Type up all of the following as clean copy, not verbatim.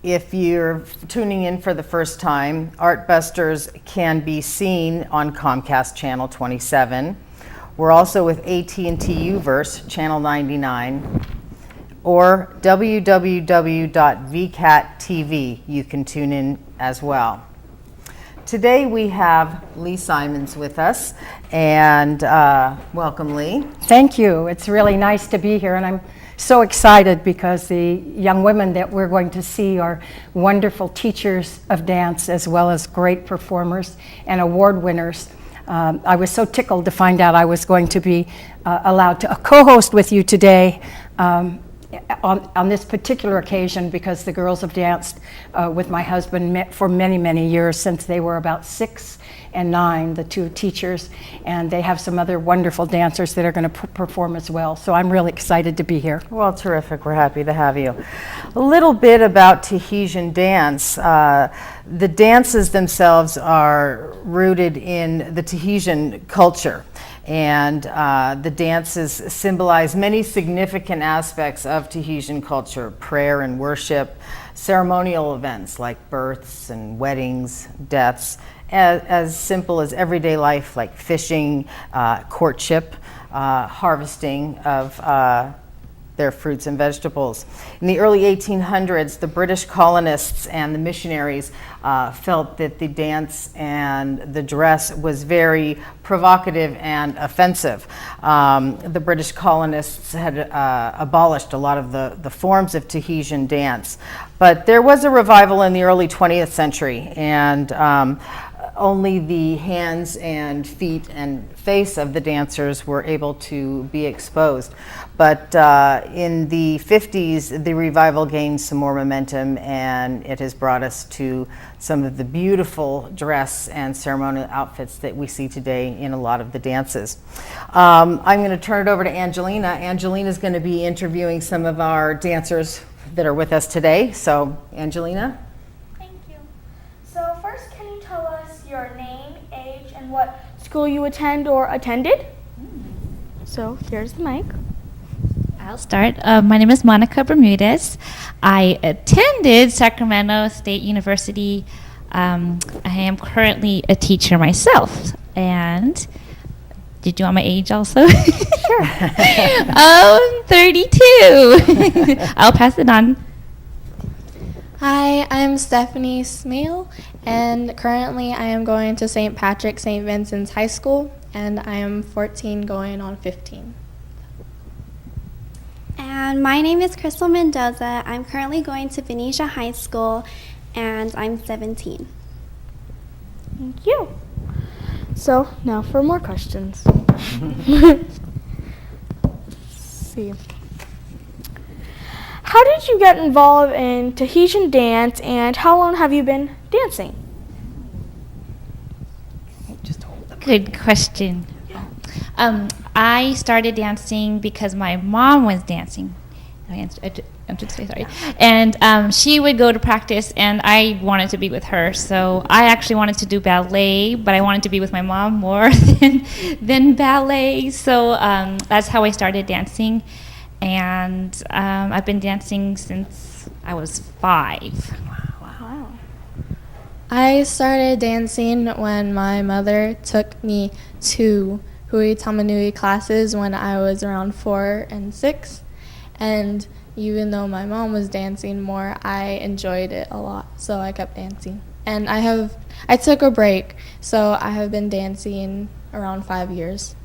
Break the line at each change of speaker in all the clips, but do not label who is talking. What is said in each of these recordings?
If you're tuning in for the first time, Artbusters can be seen on Comcast Channel 27. We're also with AT&T Uverse, Channel 99, or www.vcat.tv. You can tune in as well. Today we have Lee Simons with us, and welcome, Lee.
Thank you. It's really nice to be here, and I'm so excited because the young women that we're going to see are wonderful teachers of dance as well as great performers and award winners. I was so tickled to find out I was going to be allowed to co-host with you today on this particular occasion, because the girls have danced with my husband for many, many years, since they were about 6 and 9, the two teachers, and they have some other wonderful dancers that are going to perform as well. So I'm really excited to be here.
Well, terrific. We're happy to have you. A little bit about Tahitian dance. The dances themselves are rooted in the Tahitian culture, and the dances symbolize many significant aspects of Tahitian culture: prayer and worship, ceremonial events like births and weddings, deaths, as simple as everyday life like fishing, courtship, harvesting of their fruits and vegetables. In the early 1800s, the British colonists and the missionaries felt that the dance and the dress was very provocative and offensive. The British colonists had abolished a lot of the forms of Tahitian dance, but there was a revival in the early 20th century, and only the hands and feet and face of the dancers were able to be exposed. But in the 50s, the revival gained some more momentum, and it has brought us to some of the beautiful dress and ceremonial outfits that we see today in a lot of the dances. I'm going to turn it over to Angelina. Angelina is going to be interviewing some of our dancers that are with us today. So, Angelina?
Your name, age, and what school you attend or attended. So here's the mic.
I'll start. My name is Monica Bermudez. I attended Sacramento State University. I am currently a teacher myself. And did you want my age also?
Sure.
32. I'll pass it on.
Hi, I'm Stephanie Smale, and currently I am going to St. Patrick St. Vincent's High School, and I am 14 going on 15.
And my name is Crystal Mendoza. I'm currently going to Benicia High School, and I'm 17.
Thank you. So now for more questions. Let's see. How did you get involved in Tahitian dance, and how long have you been dancing?
Good question. I started dancing because my mom was dancing. I'm so sorry. And she would go to practice, and I wanted to be with her. So I actually wanted to do ballet, but I wanted to be with my mom more than ballet. So that's how I started dancing. And I've been dancing since I was 5.
Wow.
I started dancing when my mother took me to Hui Tamanui classes when I was around 4 and 6. And even though my mom was dancing more, I enjoyed it a lot, so I kept dancing. And I took a break, so I have been dancing around 5 years.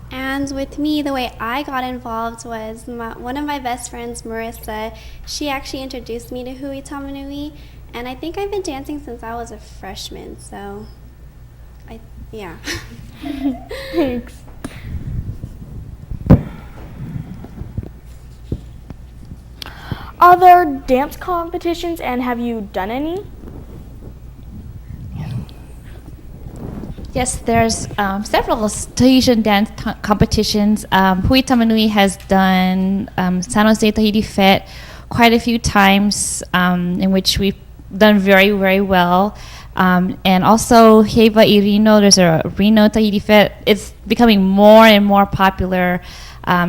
And with me, the way I got involved was one of my best friends, Marissa. She actually introduced me to Hui Tamanui, And I think I've been dancing since I was a freshman, so yeah.
Thanks. Are there dance competitions, and have you done any?
Yes, there's several Tahitian dance competitions. Hui Tamanui has done San Jose Tahiti Fete quite a few times, in which we've done very, very well. And also Heva I Reno, there's a Reno Tahiti Fete. It's becoming more and more popular,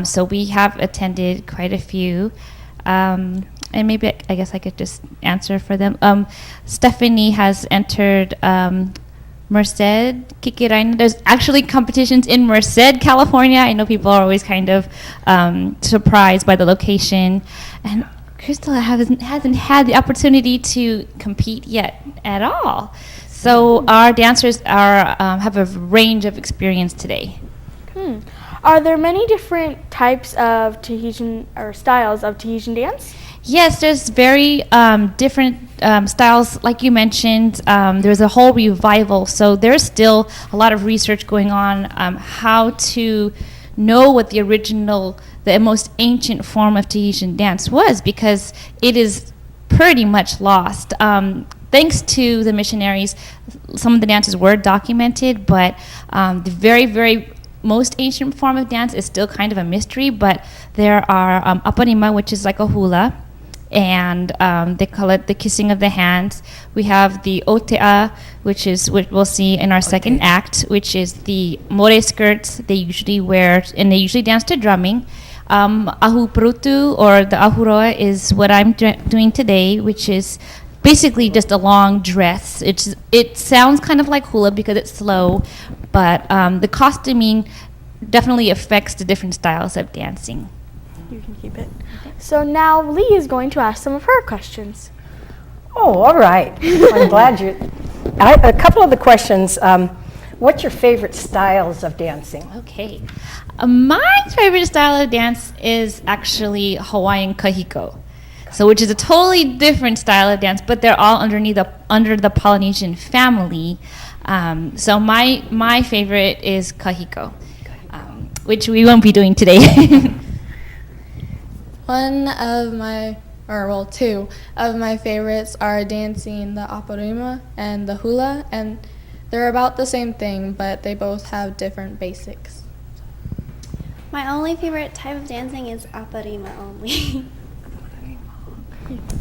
so we have attended quite a few. And maybe I guess I could just answer for them. Stephanie has entered Merced, Kikiraina. There's actually competitions in Merced, California. I know people are always kind of surprised by the location. And Crystal hasn't had the opportunity to compete yet at all. So our dancers have a range of experience today.
Are there many different types of Tahitian or styles of Tahitian dance?
Yes, there's very different styles, like you mentioned. There's a whole revival, so there's still a lot of research going on how to know what the original, the most ancient form of Tahitian dance was, because it is pretty much lost. Thanks to the missionaries, some of the dances were documented, but the very, very most ancient form of dance is still kind of a mystery. But there are apanima, which is like a hula, and they call it the kissing of the hands. We have the otea, which is what we'll see in our second act, which is the more skirts they usually wear, and they usually dance to drumming. Ahu prutu, or the ahuroa, is what I'm doing today, which is basically just a long dress. It sounds kind of like hula because it's slow, but the costuming definitely affects the different styles of dancing.
You can keep it. So now Lee is going to ask some of her questions.
Oh, all right. I'm glad a couple of the questions. What's your favorite styles of dancing?
Okay. My favorite style of dance is actually Hawaiian kahiko. So, which is a totally different style of dance, but they're all under the Polynesian family. So my favorite is kahiko, which we won't be doing today.
Two of my favorites are dancing the aparima and the hula, and they're about the same thing, but they both have different basics.
My only favorite type of dancing is aparima only.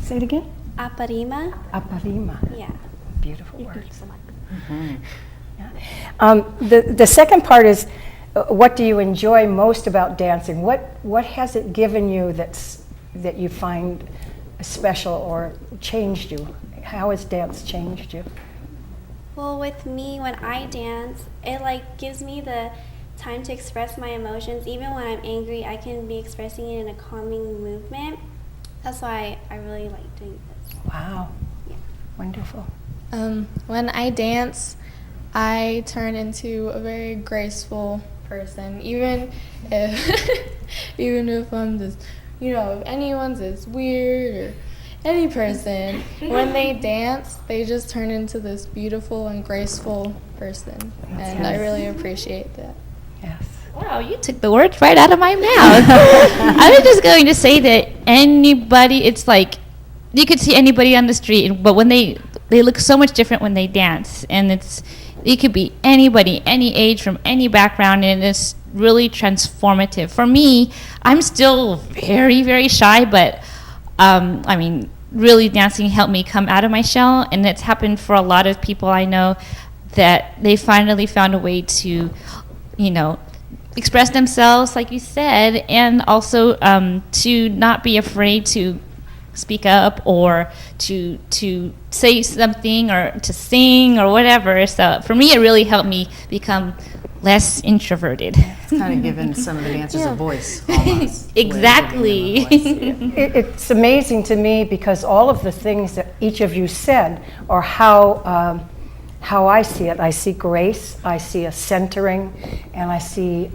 Say it again.
Aparima.
Aparima.
Yeah.
Beautiful words. Yeah. The second part is, what do you enjoy most about dancing? What has it given you that you find special or changed you? How has dance changed you?
Well, with me, when I dance, it gives me the time to express my emotions. Even when I'm angry, I can be expressing it in a calming movement. That's why I really like doing this.
Wow.
Yeah.
Wonderful.
When I dance, I turn into a very graceful person, even if I'm just, if anyone's just weird or any person, when they dance, they just turn into this beautiful and graceful person, and I really appreciate that.
Yes.
Wow, you took the words right out of my mouth. I was just going to say that anybody, it's like you could see anybody on the street, but when they look so much different when they dance, and it could be anybody, any age, from any background, and it's really transformative. For me, I'm still very, very shy, but really dancing helped me come out of my shell, and it's happened for a lot of people I know, that they finally found a way to, express themselves, like you said, and also to not be afraid to speak up or to say something or to sing or whatever. So for me, it really helped me become less introverted.
It's kind of given some of the dancers a voice, almost.
Exactly.
It's amazing to me because all of the things that each of you said are how I see it. I see grace, I see a centering, and I see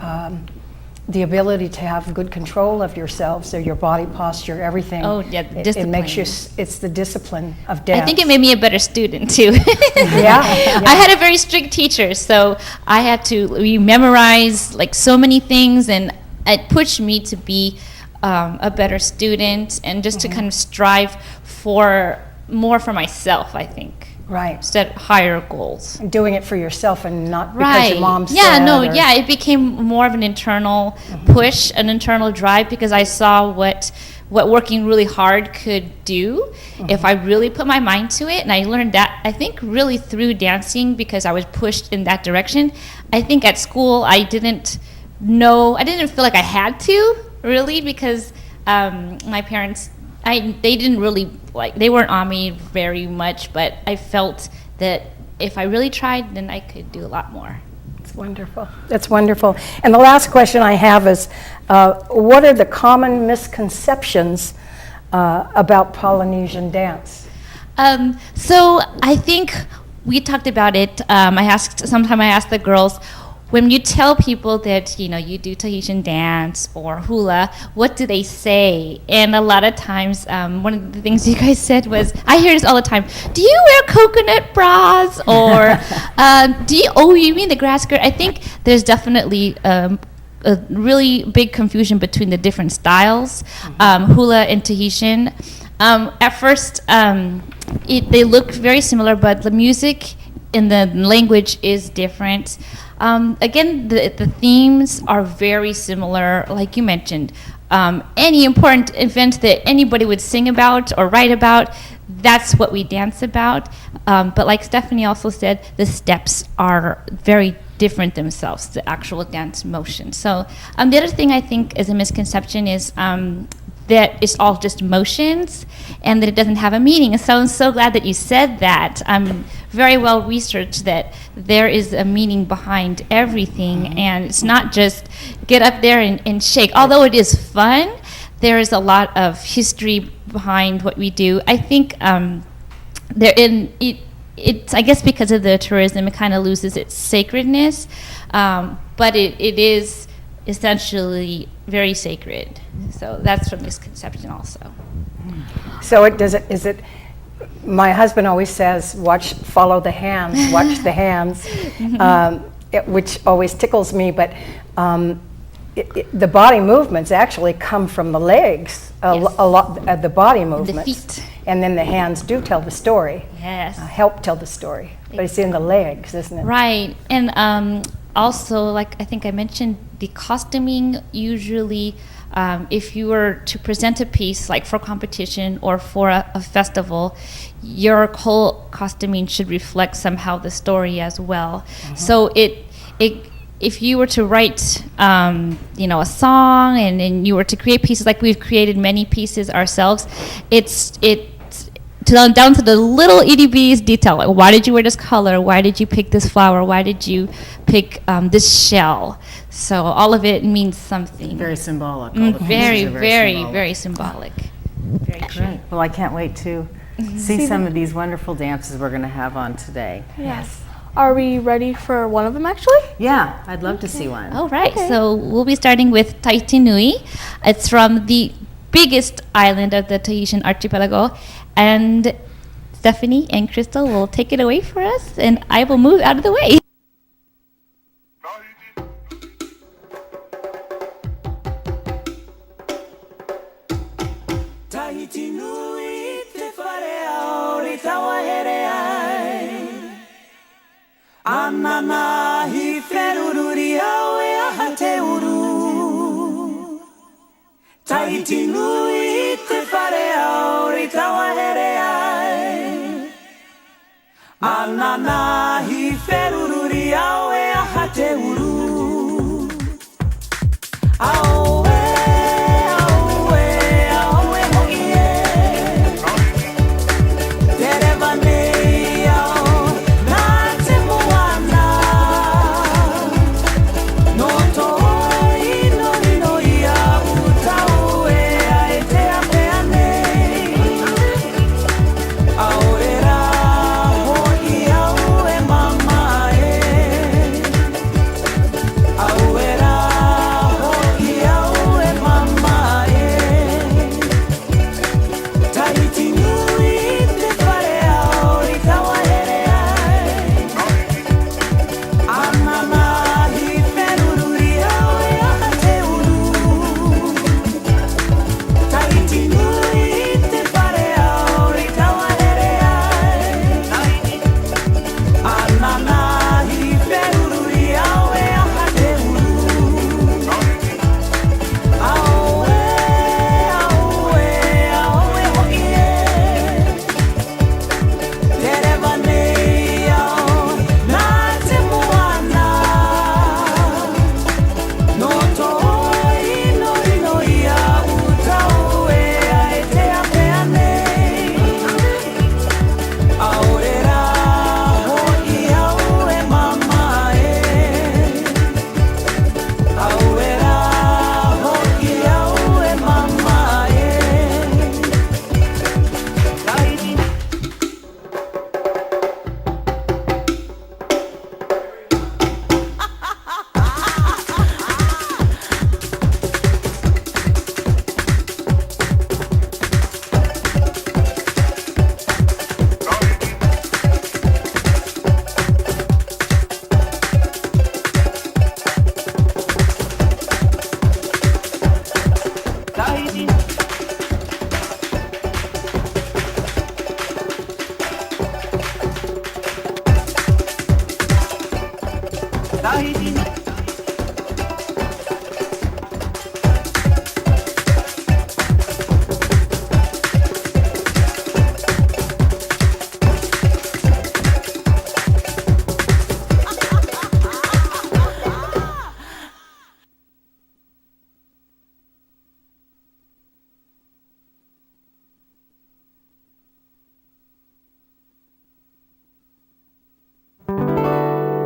the ability to have good control of yourselves, so your body posture, everything.
Oh, yeah,
It makes you,
discipline.
it's the discipline of dance.
I think it made me a better student too.
Yeah.
I had a very strict teacher, so I had to memorize like so many things, and it pushed me to be a better student and just to kind of strive for more for myself, I think.
Right.
Set higher goals.
Doing it for yourself and not because
Right.
your mom said.
Yeah, no,
or-
yeah, it became more of an internal push, an internal drive, because I saw what working really hard could do if I really put my mind to it. And I learned that, I think, really through dancing, because I was pushed in that direction. I think at school I didn't feel like I had to, really, because my parents, they didn't really, they weren't on me very much, but I felt that if I really tried, then I could do a lot more.
It's wonderful. That's wonderful. And the last question I have is, what are the common misconceptions about Polynesian dance?
So I think we talked about it. Sometime I asked the girls, when you tell people that you do Tahitian dance or hula, what do they say? And a lot of times, one of the things you guys said was, I hear this all the time. Do you wear coconut bras? Or you mean the grass skirt? I think there's definitely a really big confusion between the different styles, hula and Tahitian. At first, they look very similar, but the music and the language is different. Again, the themes are very similar, like you mentioned. Any important event that anybody would sing about or write about, that's what we dance about. But like Stephanie also said, the steps are very different themselves, the actual dance motion. So the other thing I think is a misconception is that it's all just motions and that it doesn't have a meaning. And so I'm so glad that you said that. I'm very well researched that there is a meaning behind everything, and it's not just get up there and shake. Although it is fun, there is a lot of history behind what we do. I think it's I guess because of the tourism, it kind of loses its sacredness, but it is essentially very sacred. So that's a misconception also.
So my husband always says, follow the hands, watch the hands, which always tickles me, but the body movements actually come from the legs, a lot of the body movements.
The feet.
And then the hands do tell the story.
Yes.
Help tell the story. But it's in the legs, isn't it?
Right. And also, like I think I mentioned, the costuming usually, if you were to present a piece like for competition or for a festival, your whole costuming should reflect somehow the story as well. So if you were to write a song and you were to create pieces, like we've created many pieces ourselves, it's down to the little itty-bitty detail. Like, why did you wear this color? Why did you pick this flower? Why did you pick this shell? So all of it means something.
Very symbolic. All the pieces
Very,
are
very,
symbolic.
very symbolic. Very true.
Great. Well, I can't wait to see some of these wonderful dances we're going to have on today.
Yes. Are we ready for one of them, actually?
Yeah, I'd love to see one.
All right, so we'll be starting with Tahitian Nui. It's from the biggest island of the Tahitian archipelago. And Stephanie and Crystal will take it away for us, and I will move out of the way.
Tahiti nui te whare au ri taua here ai. Anana hi wherururi au e aha te uru. Tahiti nui te whare au ri taua here ai. Anana hi wherururi au e aha te uru. Au oh,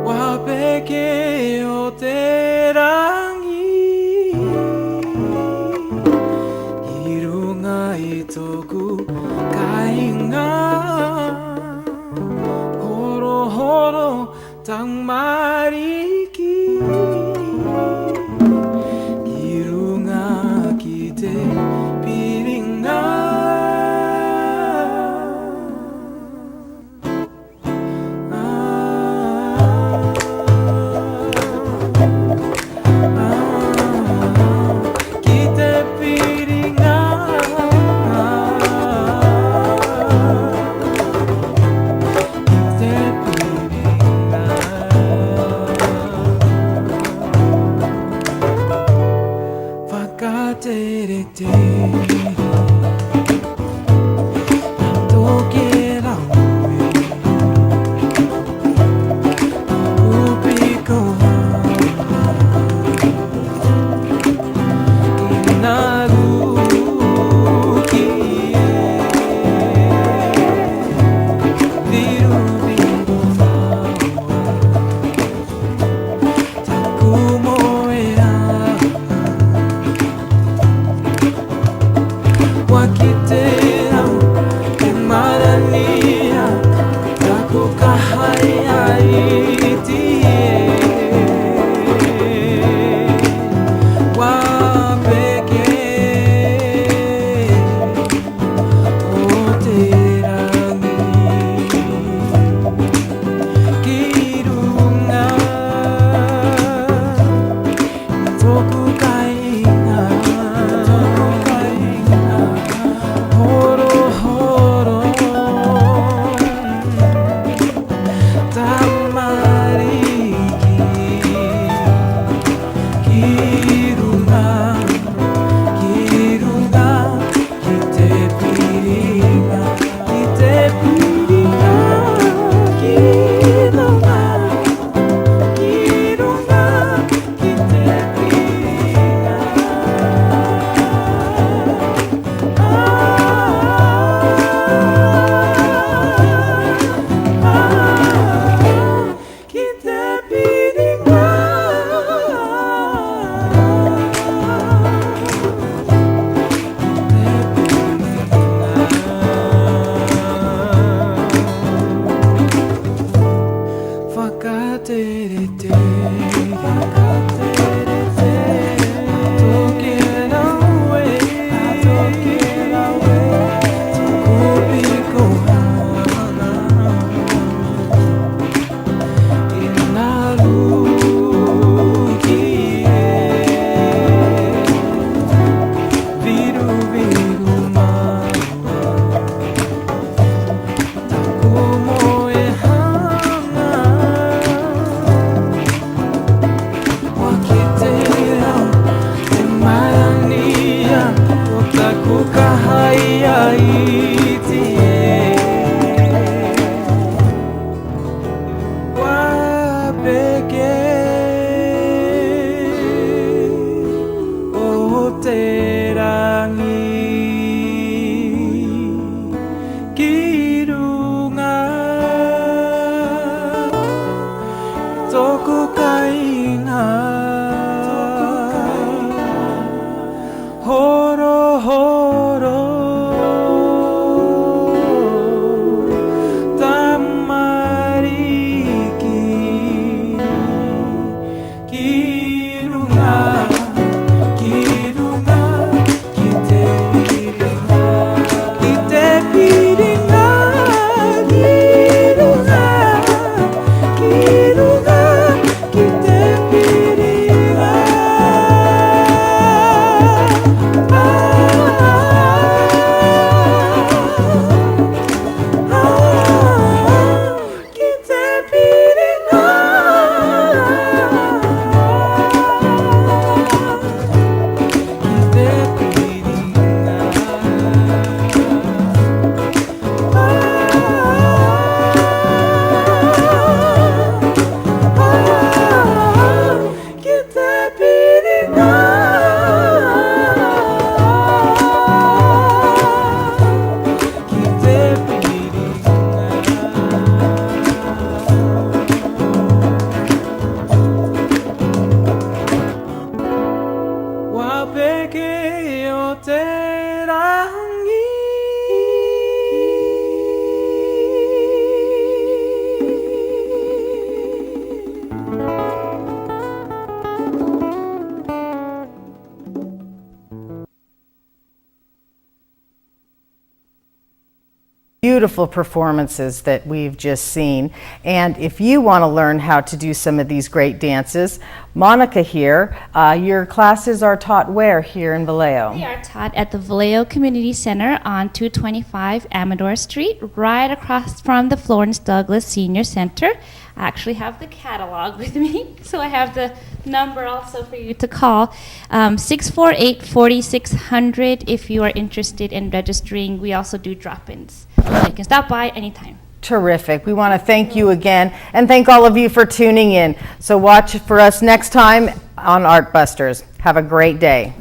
Wapeke o te rangi Irunga I toku kainga Horo horo tangmariki Irunga ki te piringa Kirunga, kite
beautiful performances that we've just seen. And if you want to learn how to do some of these great dances, Monica here, your classes are taught where here in Vallejo?
We are taught at the Vallejo Community Center on 225 Amador Street, right across from the Florence Douglass Senior Center. I actually have the catalog with me, so I have the number also for you to call, 648-4600 if you are interested in registering. We also do drop-ins, so you can stop by anytime.
Terrific. We want to thank you again and thank all of you for tuning in. So watch for us next time on Artbusters. Have a great day.